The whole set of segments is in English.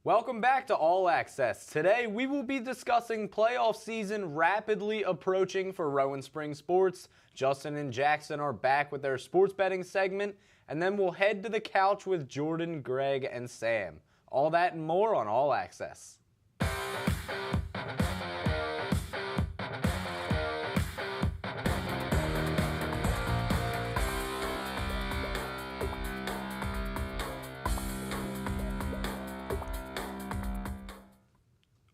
Welcome back to All Access. Today we will be discussing playoff season rapidly approaching for Rowan Spring Sports. Justin and Jackson are back with their sports betting segment, and then we'll head to the couch with Jordan, Greg, and Sam. All that and more on All Access.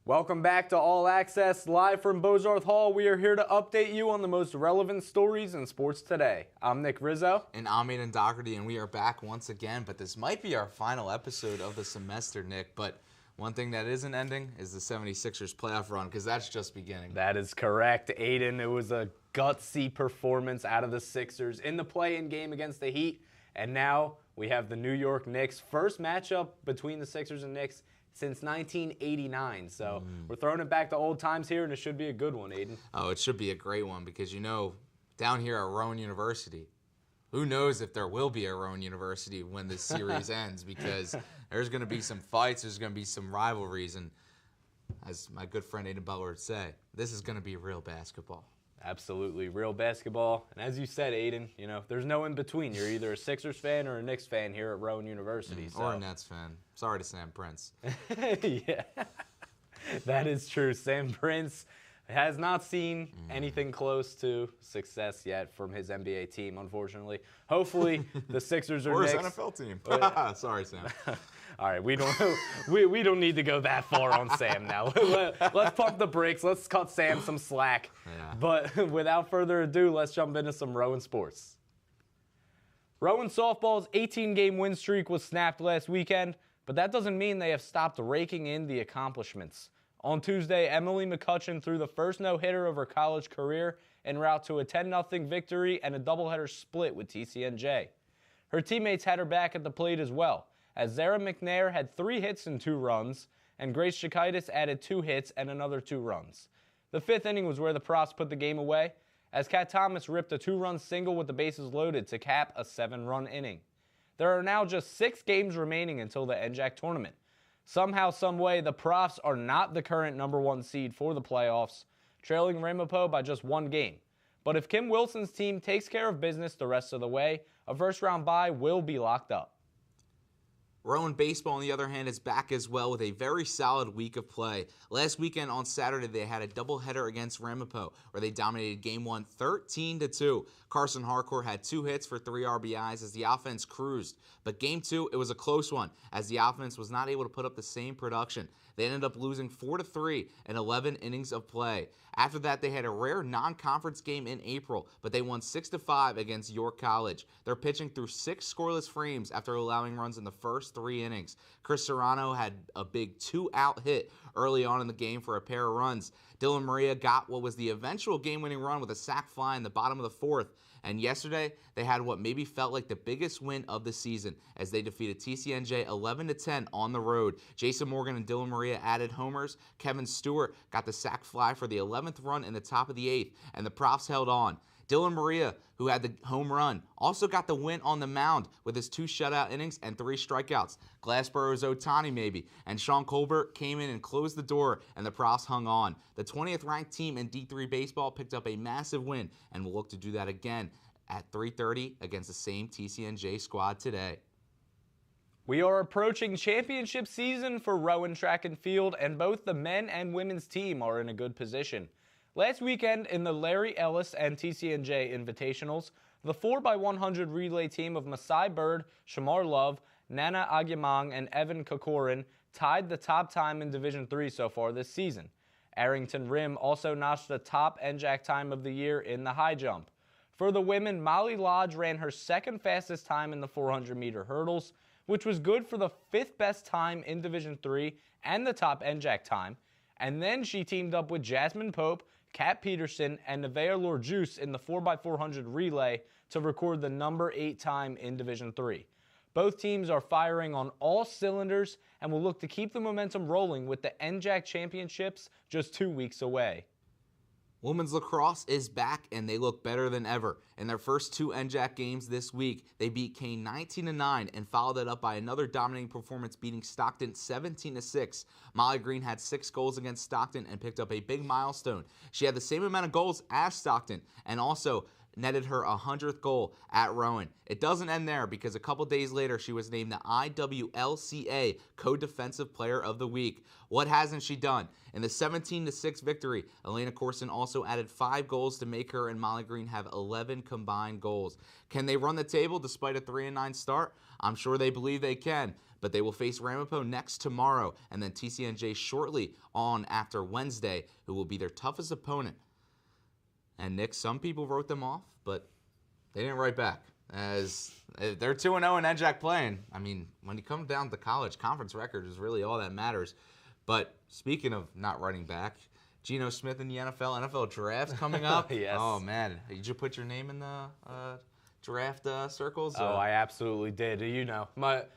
Welcome back to All Access, live from Bozarth Hall. We are here to update you on the most relevant stories in sports today. I'm Nick Rizzo. And I'm Aiden Doherty, and we are back once again. But this might be our final episode of the semester, Nick. But one thing that isn't ending is the 76ers playoff run, because that's just beginning. That is correct, Aiden. It was a gutsy performance out of the Sixers in the play-in game against the Heat. And now we have the New York Knicks. First matchup between the Sixers and Knicks since 1989. So we're throwing it back to old times here, and it should be a good one, Aiden. Oh, it should be a great one because, you know, down here at Rowan University, who knows if there will be a Rowan University when this series ends, because there's going to be some fights, there's going to be some rivalries, and as my good friend Aiden Butler would say, this is going to be real basketball. Absolutely, real basketball. And as you said, Aiden, you know, there's no in between. You're either a Sixers fan or a Knicks fan here at Rowan University. Or a Nets fan. Sorry to Sam Prince. Yeah, that is true. Sam Prince has not seen anything close to success yet from his NBA team, unfortunately. Hopefully, the Sixers or Knicks. Knicks. Or his NFL team. Sorry, Sam. All right, we don't need to go that far on Sam now. Let's pump the brakes. Let's cut Sam some slack. Yeah. But without further ado, let's jump into some Rowan sports. Rowan softball's 18-game win streak was snapped last weekend, but that doesn't mean they have stopped raking in the accomplishments. On Tuesday, Emily McCutcheon threw the first no-hitter of her college career en route to a 10-0 victory and a doubleheader split with TCNJ. Her teammates had her back at the plate as well, as Zara McNair had 3 hits and 2 runs, and Grace Chikaitis added 2 hits and another 2 runs. The 5th inning was where the Profs put the game away, as Kat Thomas ripped a 2-run single with the bases loaded to cap a 7-run inning. There are now just 6 games remaining until the NJAC tournament. Somehow, someway, the Profs are not the current #1 seed for the playoffs, trailing Ramapo by just 1 game. But if Kim Wilson's team takes care of business the rest of the way, a first-round bye will be locked up. Rowan baseball, on the other hand, is back as well with a very solid week of play. Last weekend on Saturday, they had a doubleheader against Ramapo, where they dominated Game 1 13-2. Carson Harcourt had 2 hits for 3 RBIs as the offense cruised. But Game 2, it was a close one, as the offense was not able to put up the same production. They ended up losing 4-3 in 11 innings of play. After that, they had a rare non-conference game in April, but they won 6-5 against York College. They're pitching through 6 scoreless frames after allowing runs in the first 3 innings. Chris Serrano had a big 2-out hit early on in the game for a pair of runs. Dylan Maria got what was the eventual game-winning run with a sac fly in the bottom of the 4th. And yesterday, they had what maybe felt like the biggest win of the season as they defeated TCNJ 11-10 on the road. Jason Morgan and Dylan Maria added homers. Kevin Stewart got the sac fly for the 11th run in the top of the 8th, and the Profs held on. Dylan Maria, who had the home run, also got the win on the mound with his 2 shutout innings and 3 strikeouts. Glassboro's Otani maybe, and Sean Colbert came in and closed the door, and the Profs hung on. The 20th ranked team in D3 baseball picked up a massive win and will look to do that again at 3:30 against the same TCNJ squad today. We are approaching championship season for Rowan Track and Field, and both the men and women's team are in a good position. Last weekend in the Larry Ellis and TCNJ Invitationals, the 4x100 relay team of Masai Bird, Shamar Love, Nana Agyamang, and Evan Kokorin tied the top time in Division III so far this season. Arrington Rim also notched the top NJAC time of the year in the high jump. For the women, Molly Lodge ran her 2nd fastest time in the 400-meter hurdles, which was good for the 5th best time in Division III and the top NJAC time. And then she teamed up with Jasmine Pope, Kat Peterson, and Nevaeh Lorjuice in the 4x400 relay to record the #8 time in Division III. Both teams are firing on all cylinders and will look to keep the momentum rolling with the NJAC championships just 2 weeks away. Women's lacrosse is back, and they look better than ever. In their first 2 NJAC games this week, they beat Kane 19-9 and followed it up by another dominating performance, beating Stockton 17-6. Molly Green had 6 goals against Stockton and picked up a big milestone. She had the same amount of goals as Stockton and also netted her 100th goal at Rowan. It doesn't end there, because a couple days later she was named the IWLCA Co-Defensive Player of the Week. What hasn't she done? In the 17-6 victory, Elena Corson also added 5 goals to make her and Molly Green have 11 combined goals. Can they run the table despite a 3-9 start? I'm sure they believe they can, but they will face Ramapo next tomorrow and then TCNJ shortly on after Wednesday, who will be their toughest opponent. And Nick, some people wrote them off, but they didn't write back. As they're 2-0 in NJAC playing. I mean, when you come down to college, conference record is really all that matters. But speaking of not writing back, Geno Smith in the NFL draft's coming up. Yes. Oh, man. Did you put your name in the draft circles? Oh, I absolutely did. You know,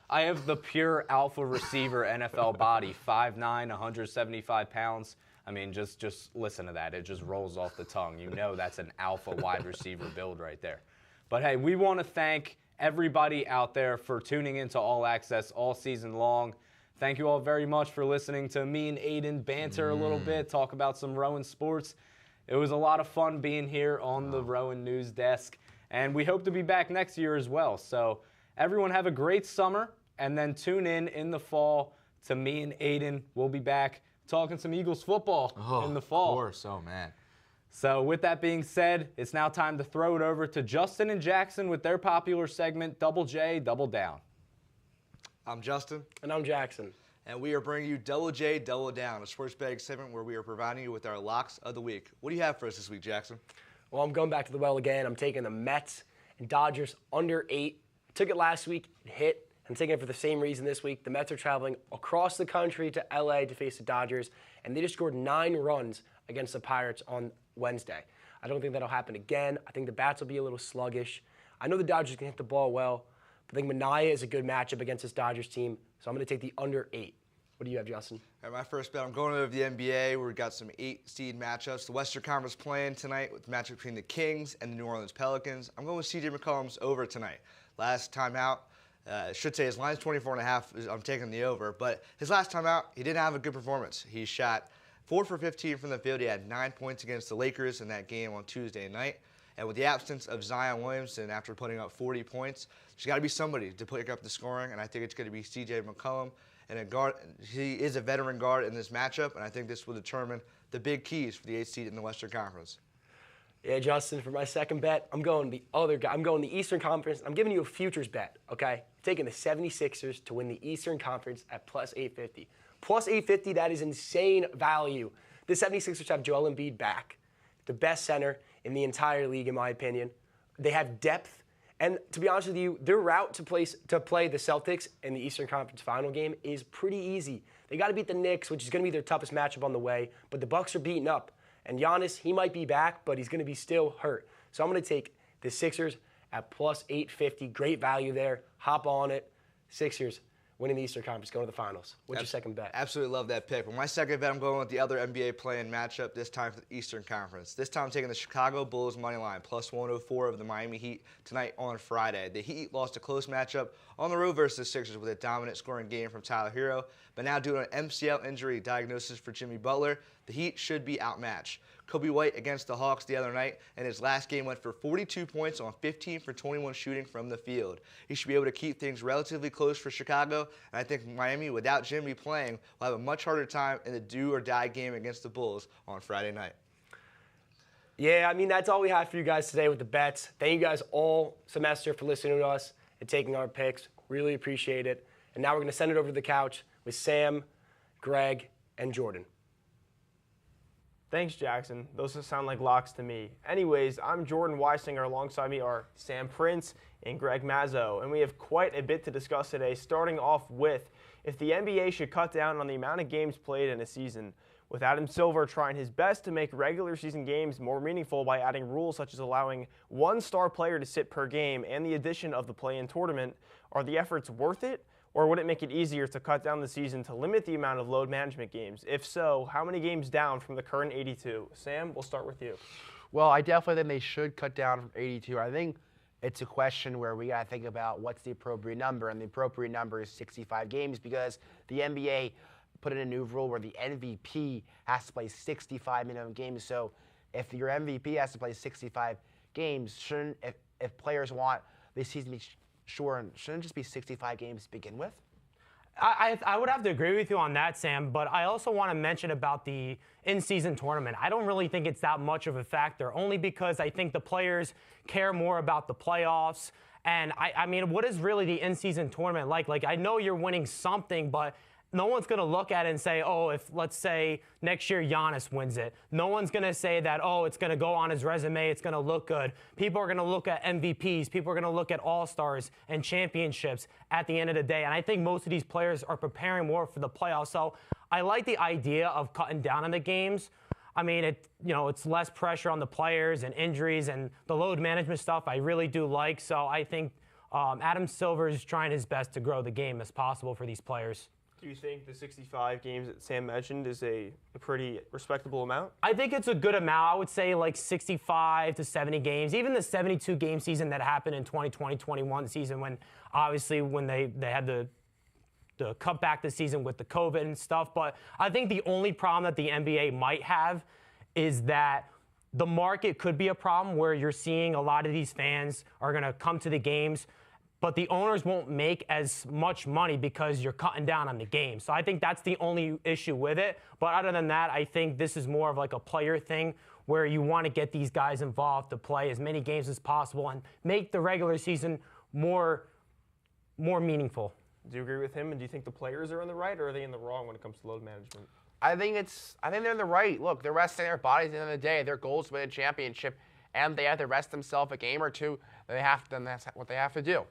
I have the pure alpha receiver NFL body, 5'9", 175 pounds. I mean, just listen to that. It just rolls off the tongue. You know that's an alpha wide receiver build right there. But, hey, we want to thank everybody out there for tuning into All Access all season long. Thank you all very much for listening to me and Aiden banter a little bit, talk about some Rowan sports. It was a lot of fun being here on the Rowan News Desk, and we hope to be back next year as well. So everyone have a great summer, and then tune in the fall to me and Aiden. We'll be back talking some Eagles football in the fall. Of course. Oh, man. So with that being said, it's now time to throw it over to Justin and Jackson with their popular segment, Double J, Double Down. I'm Justin. And I'm Jackson. And we are bringing you Double J, Double Down, a sports betting segment where we are providing you with our locks of the week. What do you have for us this week, Jackson? Well, I'm going back to the well again. I'm taking the Mets and Dodgers under 8. Took it last week, it hit. I'm taking it for the same reason this week. The Mets are traveling across the country to LA to face the Dodgers, and they just scored 9 runs against the Pirates on Wednesday. I don't think that'll happen again. I think the bats will be a little sluggish. I know the Dodgers can hit the ball well, but I think Mania is a good matchup against this Dodgers team, so I'm going to take the under 8. What do you have, Justin? All right, my first bet, I'm going over the NBA, where we've got some 8-seed matchups. The Western Conference playing tonight with the matchup between the Kings and the New Orleans Pelicans. I'm going with C.J. McCollum's over tonight. Last time out, I should say his line's 24.5. I'm taking the over, but his last time out, he didn't have a good performance. He shot 4 for 15 from the field. He had 9 points against the Lakers in that game on Tuesday night. And with the absence of Zion Williamson after putting up 40 points, there's got to be somebody to pick up the scoring, and I think it's going to be C.J. McCollum. And a guard, he is a veteran guard in this matchup, and I think this will determine the big keys for the 8th seed in the Western Conference. Yeah, Justin, for my second bet, I'm going the other guy. I'm going the Eastern Conference. I'm giving you a futures bet, okay? I'm taking the 76ers to win the Eastern Conference at plus 850. Plus 850, that is insane value. The 76ers have Joel Embiid back, the best center in the entire league, in my opinion. They have depth. And to be honest with you, their route to play the Celtics in the Eastern Conference final game is pretty easy. They got to beat the Knicks, which is going to be their toughest matchup on the way. But the Bucks are beaten up. And Giannis, he might be back, but he's going to be still hurt. So I'm going to take the Sixers at plus 850. Great value there. Hop on it. Sixers winning the Eastern Conference, going to the finals. What's your second bet? Absolutely love that pick. For my second bet, I'm going with the other NBA play-in matchup, this time for the Eastern Conference. This time I'm taking the Chicago Bulls money line, plus 104 of the Miami Heat tonight on Friday. The Heat lost a close matchup on the road versus the Sixers with a dominant scoring game from Tyler Hero, but now due to an MCL injury diagnosis for Jimmy Butler, the Heat should be outmatched. Kobe White against the Hawks the other night, and his last game went for 42 points on 15 for 21 shooting from the field. He should be able to keep things relatively close for Chicago, and I think Miami, without Jimmy playing, will have a much harder time in the do-or-die game against the Bulls on Friday night. Yeah, I mean, that's all we have for you guys today with the bets. Thank you guys all semester for listening to us and taking our picks. Really appreciate it. And now we're going to send it over to the couch with Sam, Greg, and Jordan. Thanks, Jackson. Those sound like locks to me. Anyways, I'm Jordan Weisinger. Alongside me are Sam Prince and Greg Mazzo, and we have quite a bit to discuss today, starting off with if the NBA should cut down on the amount of games played in a season, with Adam Silver trying his best to make regular season games more meaningful by adding rules such as allowing one star player to sit per game and the addition of the play-in tournament. Are the efforts worth it, Or would it make it easier to cut down the season to limit the amount of load management games? If so, how many games down from the current 82? Sam, we'll start with you. Well, I definitely think they should cut down from 82. I think it's a question where we got to think about what's the appropriate number, and the appropriate number is 65 games because the NBA put in a new rule where the MVP has to play 65 minimum games. So if your MVP has to play 65 games, if players want this season to be shortened, shouldn't it just be 65 games to begin with? I would have to agree with you on that, Sam, but I also want to mention about the in-season tournament. I don't really think it's that much of a factor, only because I think the players care more about the playoffs. And, I mean, what is really the in-season tournament like? Like, I know you're winning something, but no one's going to look at it and say, oh, if, let's say, next year Giannis wins it. No one's going to say that, oh, it's going to go on his resume, it's going to look good. People are going to look at MVPs. People are going to look at All-Stars and championships at the end of the day. And I think most of these players are preparing more for the playoffs. So I like the idea of cutting down on the games. I mean, it's less pressure on the players and injuries and the load management stuff I really do like. So I think Adam Silver is trying his best to grow the game as possible for these players. Do you think the 65 games that Sam mentioned is a pretty respectable amount? I think it's a good amount. I would say like 65 to 70 games. Even the 72-game season that happened in 2020-21 season when they had the cut back the season with the COVID and stuff. But I think the only problem that the NBA might have is that the market could be a problem where you're seeing a lot of these fans are going to come to the games, but the owners won't make as much money because you're cutting down on the game. So I think that's the only issue with it. But other than that, I think this is more of like a player thing where you want to get these guys involved to play as many games as possible and make the regular season more meaningful. Do you agree with him? And do you think the players are in the right, or are they in the wrong when it comes to load management? I think they're in the right. Look, they're resting their bodies at the end of the day. Their goal is to win a championship, and they have to rest themselves a game or two. Then that's what they have to do.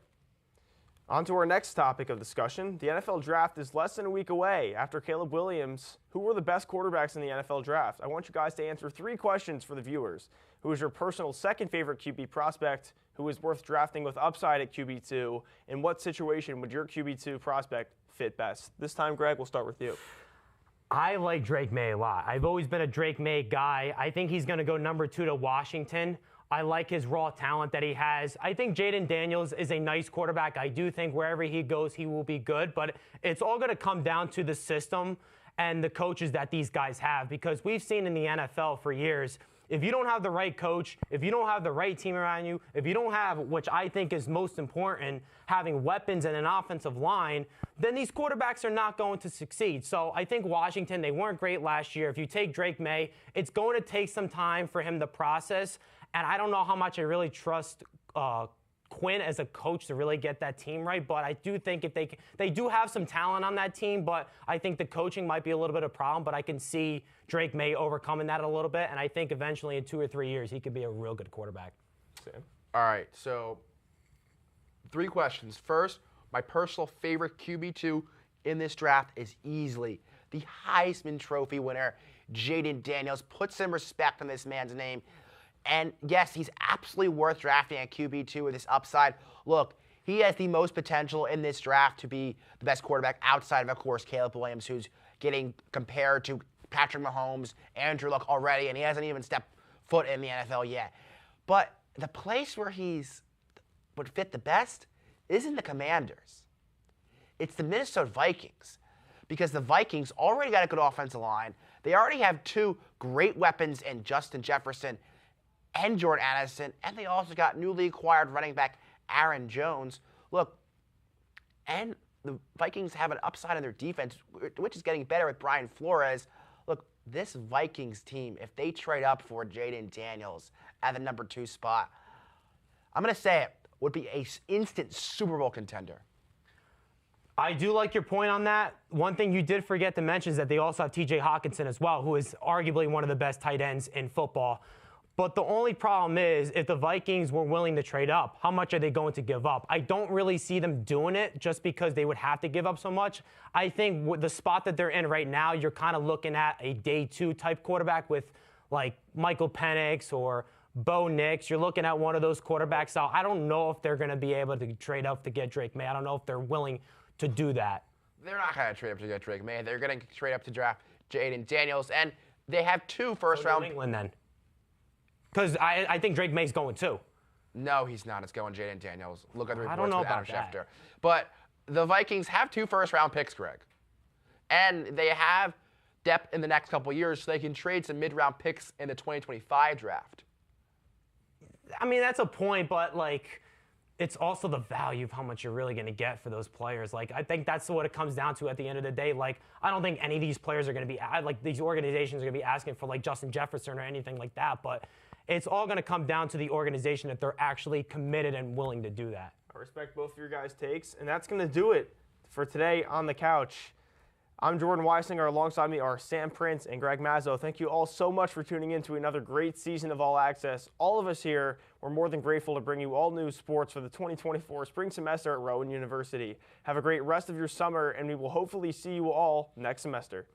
On to our next topic of discussion. The NFL draft is less than a week away. After Caleb Williams, who were the best quarterbacks in the NFL draft? I want you guys to answer 3 questions for the viewers. Who is your personal second favorite QB prospect? Who is worth drafting with upside at QB2? In what situation would your QB2 prospect fit best? This time, Greg, we'll start with you. I like Drake May a lot. I've always been a Drake May guy. I think he's going to go number 2 to Washington. I like his raw talent that he has. I think Jaden Daniels is a nice quarterback. I do think wherever he goes, he will be good. But it's all going to come down to the system and the coaches that these guys have. Because we've seen in the NFL for years, if you don't have the right coach, if you don't have the right team around you, if you don't have, which I think is most important, having weapons and an offensive line, then these quarterbacks are not going to succeed. So I think Washington, they weren't great last year. If you take Drake May, it's going to take some time for him to process. And I don't know how much I really trust Quinn as a coach to really get that team right, but I do think if they do have some talent on that team, but I think the coaching might be a little bit of a problem, but I can see Drake May overcoming that a little bit, and I think eventually in 2 or 3 years he could be a real good quarterback. Sam? All right, so 3 questions. First, my personal favorite QB2 in this draft is easily the Heisman Trophy winner, Jaden Daniels. Put some respect on this man's name. And yes, he's absolutely worth drafting at QB2 with his upside. Look, he has the most potential in this draft to be the best quarterback outside of course, Caleb Williams, who's getting compared to Patrick Mahomes, Andrew Luck already, and he hasn't even stepped foot in the NFL yet. But the place where would fit the best isn't the Commanders. It's the Minnesota Vikings, because the Vikings already got a good offensive line. They already have 2 great weapons in Justin Jefferson and Jordan Addison, and they also got newly acquired running back Aaron Jones. Look, and the Vikings have an upside in their defense, which is getting better with Brian Flores. Look, this Vikings team, if they trade up for Jaden Daniels at the number 2 spot, I'm going to say it, would be an instant Super Bowl contender. I do like your point on that. One thing you did forget to mention is that they also have TJ Hawkinson as well, who is arguably one of the best tight ends in football. But the only problem is, if the Vikings were willing to trade up, how much are they going to give up? I don't really see them doing it just because they would have to give up so much. I think with the spot that they're in right now, you're kind of looking at a day 2 type quarterback with like Michael Penix or Bo Nix. You're looking at one of those quarterbacks. So I don't know if they're going to be able to trade up to get Drake May. I don't know if they're willing to do that. They're not going to trade up to get Drake May. They're going to trade up to draft Jaden Daniels, and they have 2 first-round. New England then, because I think Drake May's going too. No, he's not. It's going Jaden Daniels. Look at the I reports don't know with Adam about that. Schefter. But the Vikings have 2 first-round picks, Greg, and they have depth in the next couple years, so they can trade some mid-round picks in the 2025 draft. I mean, that's a point, but like, it's also the value of how much you're really going to get for those players. Like, I think that's what it comes down to at the end of the day. Like, I don't think any of these players are going to be, like, these organizations are going to be asking for, like, Justin Jefferson or anything like that. But it's all going to come down to the organization that they're actually committed and willing to do that. I respect both of your guys' takes, and that's going to do it for today on the couch. I'm Jordan Weisinger. Alongside me are Sam Prince and Greg Mazzo. Thank you all so much for tuning in to another great season of All Access. All of us here, we're more than grateful to bring you all new sports for the 2024 spring semester at Rowan University. Have a great rest of your summer, and we will hopefully see you all next semester.